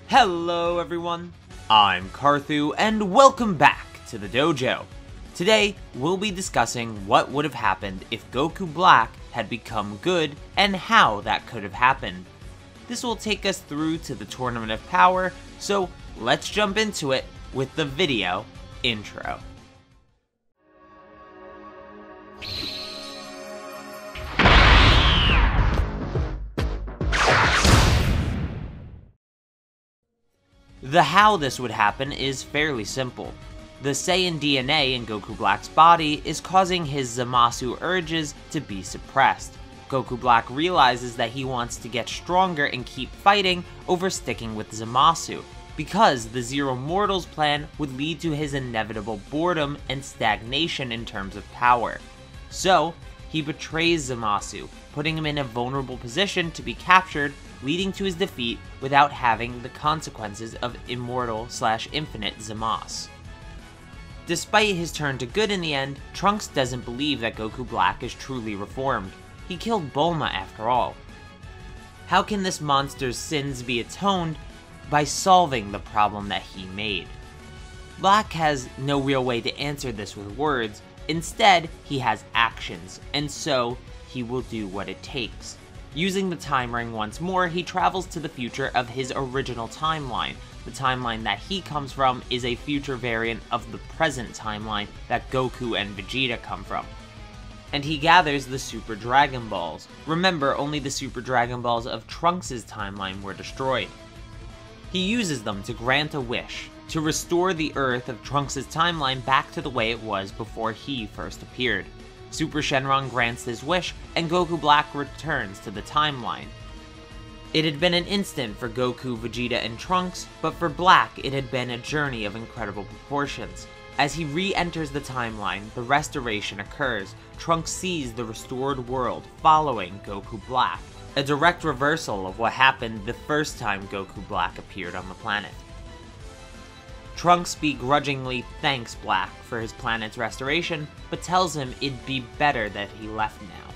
Hello everyone, I'm Karthu and welcome back to the dojo. Today, we'll be discussing what would have happened if Goku Black had become good and how that could have happened. This will take us through to the Tournament of Power, so let's jump into it with the video intro. The how this would happen is fairly simple. The Saiyan DNA in Goku Black's body is causing his Zamasu urges to be suppressed. Goku Black realizes that he wants to get stronger and keep fighting over sticking with Zamasu, because the Zero Mortals plan would lead to his inevitable boredom and stagnation in terms of power. So, he betrays Zamasu, putting him in a vulnerable position to be captured, leading to his defeat without having the consequences of immortal/infinite Zamasu. Despite his turn to good in the end, Trunks doesn't believe that Goku Black is truly reformed. He killed Bulma after all. How can this monster's sins be atoned? By solving the problem that he made. Black has no real way to answer this with words. Instead, he has actions, and so he will do what it takes. Using the time ring once more, he travels to the future of his original timeline. The timeline that he comes from is a future variant of the present timeline that Goku and Vegeta come from. And he gathers the Super Dragon Balls. Remember, only the Super Dragon Balls of Trunks' timeline were destroyed. He uses them to grant a wish, to restore the Earth of Trunks' timeline back to the way it was before he first appeared. Super Shenron grants his wish, and Goku Black returns to the timeline. It had been an instant for Goku, Vegeta, and Trunks, but for Black it had been a journey of incredible proportions. As he re-enters the timeline, the restoration occurs. Trunks sees the restored world following Goku Black, a direct reversal of what happened the first time Goku Black appeared on the planet. Trunks begrudgingly thanks Black for his planet's restoration, but tells him it'd be better that he left now.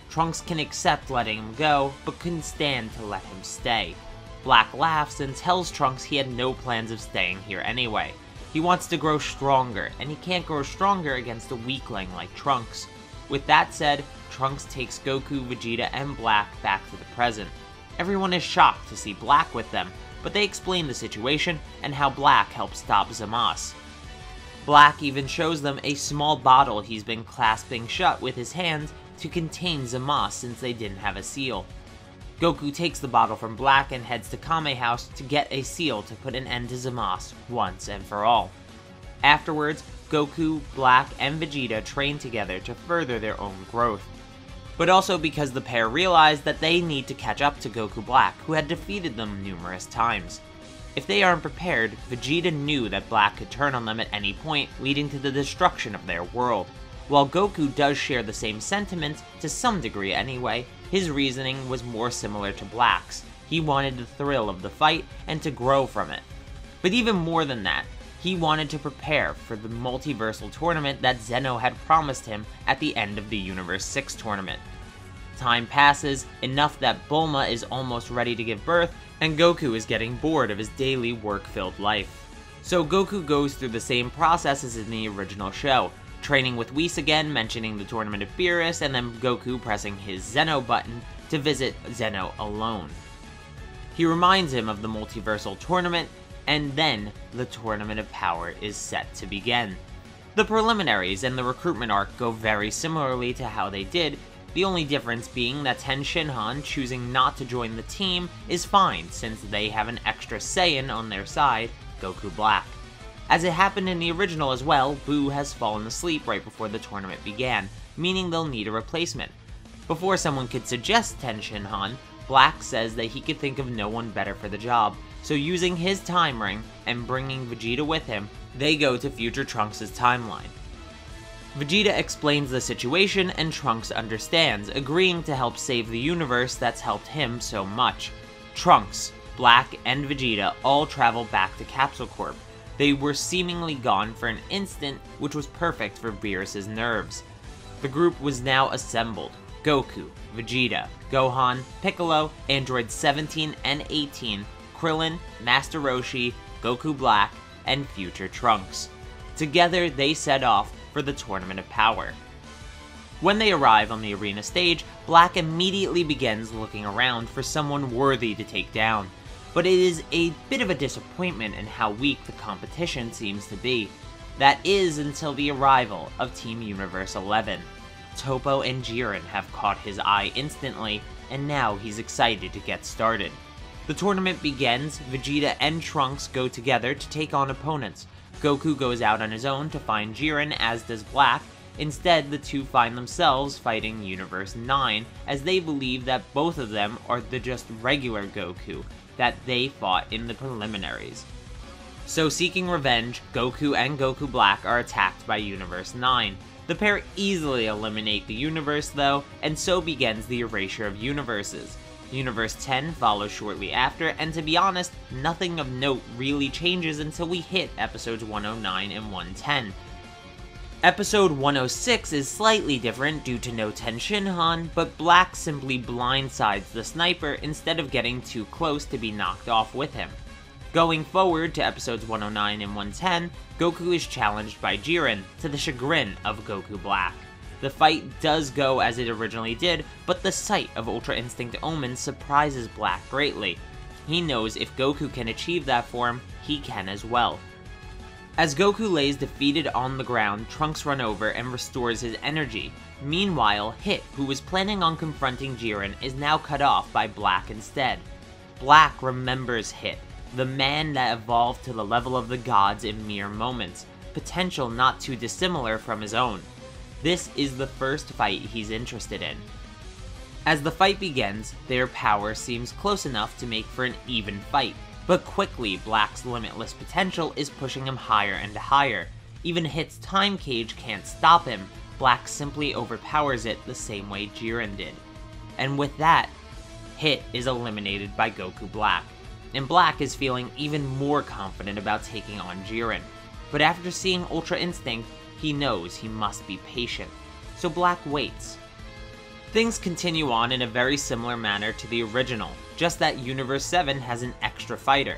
Trunks can accept letting him go, but couldn't stand to let him stay. Black laughs and tells Trunks he had no plans of staying here anyway. He wants to grow stronger, and he can't grow stronger against a weakling like Trunks. With that said, Trunks takes Goku, Vegeta, and Black back to the present. Everyone is shocked to see Black with them, but they explain the situation and how Black helped stop Zamasu. Black even shows them a small bottle he's been clasping shut with his hands to contain Zamasu since they didn't have a seal. Goku takes the bottle from Black and heads to Kame House to get a seal to put an end to Zamasu once and for all. Afterwards, Goku, Black, and Vegeta train together to further their own growth. But also because the pair realize that they need to catch up to Goku Black, who had defeated them numerous times. If they aren't prepared, Vegeta knew that Black could turn on them at any point, leading to the destruction of their world. While Goku does share the same sentiments, to some degree anyway, his reasoning was more similar to Black's. He wanted the thrill of the fight and to grow from it. But even more than that, he wanted to prepare for the multiversal tournament that Zeno had promised him at the end of the Universe 6 tournament. Time passes, enough that Bulma is almost ready to give birth, and Goku is getting bored of his daily work-filled life. So Goku goes through the same process as in the original show, training with Whis again, mentioning the Tournament of Beerus, and then Goku pressing his Zeno button to visit Zeno alone. He reminds him of the multiversal tournament, and then the Tournament of Power is set to begin. The preliminaries and the recruitment arc go very similarly to how they did, the only difference being that Ten Shinhan choosing not to join the team is fine since they have an extra Saiyan on their side, Goku Black. As it happened in the original as well, Buu has fallen asleep right before the tournament began, meaning they'll need a replacement. Before someone could suggest Ten Shinhan, Black says that he could think of no one better for the job, so using his time ring and bringing Vegeta with him, they go to future Trunks' timeline. Vegeta explains the situation and Trunks understands, agreeing to help save the universe that's helped him so much. Trunks, Black, and Vegeta all travel back to Capsule Corp. They were seemingly gone for an instant, which was perfect for Beerus' nerves. The group was now assembled. Goku, Vegeta, Gohan, Piccolo, Android 17 and 18, Krillin, Master Roshi, Goku Black, and future Trunks. Together, they set off for the Tournament of Power. When they arrive on the arena stage, Black immediately begins looking around for someone worthy to take down, but it is a bit of a disappointment in how weak the competition seems to be. That is until the arrival of Team Universe 11. Toppo and Jiren have caught his eye instantly, and now he's excited to get started. The tournament begins, Vegeta and Trunks go together to take on opponents. Goku goes out on his own to find Jiren, as does Black. Instead, the two find themselves fighting Universe 9, as they believe that both of them are the just regular Goku that they fought in the preliminaries. So seeking revenge, Goku and Goku Black are attacked by Universe 9. The pair easily eliminate the universe though, and so begins the erasure of universes. Universe 10 follows shortly after, and to be honest, nothing of note really changes until we hit episodes 109 and 110. Episode 106 is slightly different due to no Tenshinhan, but Black simply blindsides the sniper instead of getting too close to be knocked off with him. Going forward to episodes 109 and 110, Goku is challenged by Jiren, to the chagrin of Goku Black. The fight does go as it originally did, but the sight of Ultra Instinct Omen surprises Black greatly. He knows if Goku can achieve that form, he can as well. As Goku lays defeated on the ground, Trunks runs over and restores his energy. Meanwhile, Hit, who was planning on confronting Jiren, is now cut off by Black instead. Black remembers Hit, the man that evolved to the level of the gods in mere moments, potential not too dissimilar from his own. This is the first fight he's interested in. As the fight begins, their power seems close enough to make for an even fight, but quickly Black's limitless potential is pushing him higher and higher. Even Hit's time cage can't stop him, Black simply overpowers it the same way Jiren did. And with that, Hit is eliminated by Goku Black, and Black is feeling even more confident about taking on Jiren. But after seeing Ultra Instinct, he knows he must be patient, so Black waits. Things continue on in a very similar manner to the original, just that Universe 7 has an extra fighter.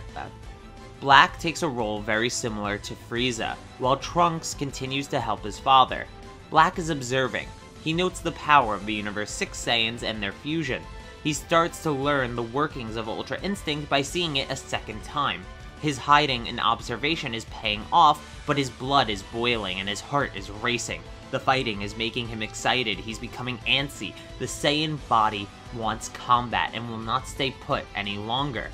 Black takes a role very similar to Frieza, while Trunks continues to help his father. Black is observing. He notes the power of the Universe 6 Saiyans and their fusion. He starts to learn the workings of Ultra Instinct by seeing it a second time. His hiding and observation is paying off, but his blood is boiling and his heart is racing. The fighting is making him excited, he's becoming antsy. The Saiyan body wants combat and will not stay put any longer.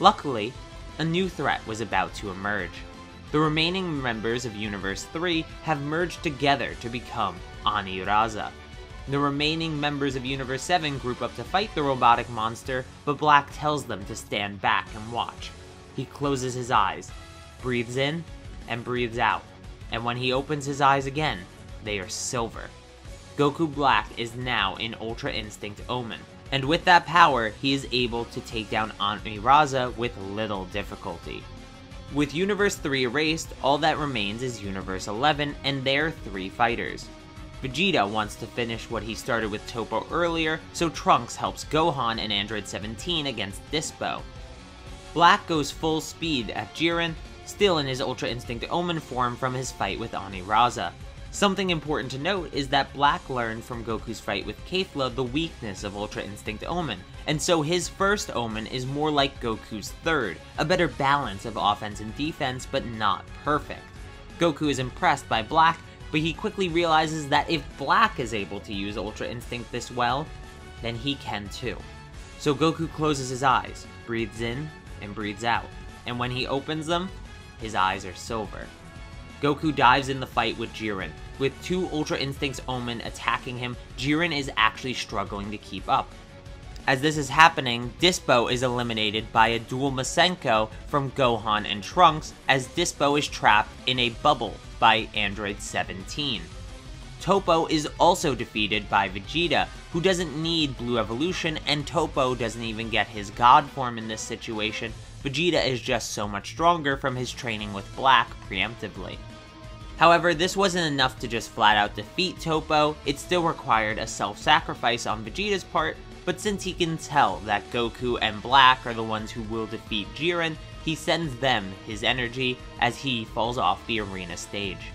Luckily, a new threat was about to emerge. The remaining members of Universe 3 have merged together to become Ani-Raza. The remaining members of Universe 7 group up to fight the robotic monster, but Black tells them to stand back and watch. He closes his eyes, breathes in, and breathes out, and when he opens his eyes again, they are silver. Goku Black is now in Ultra Instinct Omen, and with that power, he is able to take down Ani-Raza with little difficulty. With Universe 3 erased, all that remains is Universe 11 and their 3 fighters. Vegeta wants to finish what he started with Toppo earlier, so Trunks helps Gohan and Android 17 against Dispo. Black goes full speed at Jiren, still in his Ultra Instinct Omen form from his fight with Ani-Raza. Something important to note is that Black learned from Goku's fight with Caithlua the weakness of Ultra Instinct Omen, and so his first Omen is more like Goku's third, a better balance of offense and defense, but not perfect. Goku is impressed by Black, but he quickly realizes that if Black is able to use Ultra Instinct this well, then he can too. So Goku closes his eyes, breathes in, and breathes out, and when he opens them, his eyes are silver. Goku dives in the fight with Jiren. With 2 Ultra Instincts Omen attacking him, Jiren is actually struggling to keep up. As this is happening, Dispo is eliminated by a dual Masenko from Gohan and Trunks, as Dispo is trapped in a bubble by Android 17. Toppo is also defeated by Vegeta, who doesn't need Blue Evolution, and Toppo doesn't even get his God form in this situation. Vegeta is just so much stronger from his training with Black preemptively. However, this wasn't enough to just flat out defeat Toppo, it still required a self-sacrifice on Vegeta's part, but since he can tell that Goku and Black are the ones who will defeat Jiren, he sends them his energy as he falls off the arena stage.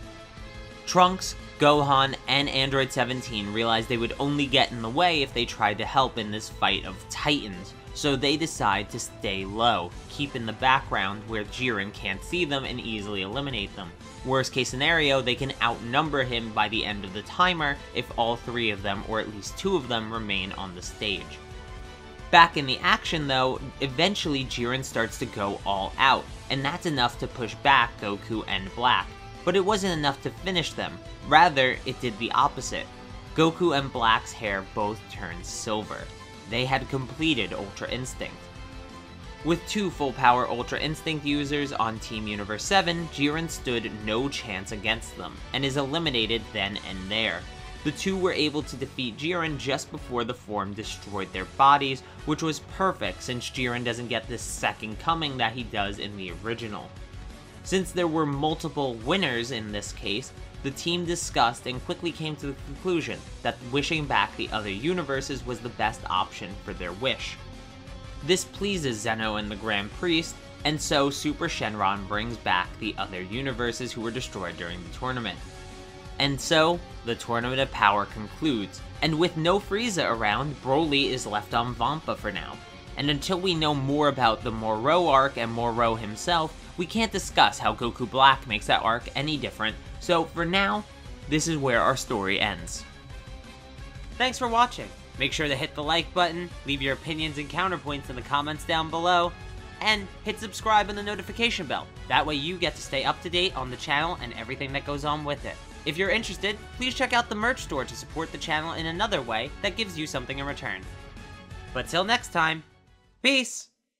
Trunks, Gohan, and Android 17 realize they would only get in the way if they tried to help in this fight of titans, so they decide to stay low, keep in the background where Jiren can't see them and easily eliminate them. Worst case scenario, they can outnumber him by the end of the timer if all 3 of them, or at least 2 of them, remain on the stage. Back in the action though, eventually Jiren starts to go all out, and that's enough to push back Goku and Black. But it wasn't enough to finish them, rather it did the opposite. Goku and Black's hair both turned silver. They had completed Ultra Instinct. With 2 full power Ultra Instinct users on Team Universe 7, Jiren stood no chance against them, and is eliminated then and there. The 2 were able to defeat Jiren just before the form destroyed their bodies, which was perfect since Jiren doesn't get this second coming that he does in the original. Since there were multiple winners in this case, the team discussed and quickly came to the conclusion that wishing back the other universes was the best option for their wish. This pleases Zeno and the Grand Priest, and so Super Shenron brings back the other universes who were destroyed during the tournament. And so, the Tournament of Power concludes, and with no Frieza around, Broly is left on Vampa for now. And until we know more about the Moro arc and Moro himself, we can't discuss how Goku Black makes that arc any different, so for now, this is where our story ends. Thanks for watching. Make sure to hit the like button, leave your opinions and counterpoints in the comments down below, and hit subscribe and the notification bell. That way you get to stay up to date on the channel and everything that goes on with it. If you're interested, please check out the merch store to support the channel in another way that gives you something in return. But till next time, peace!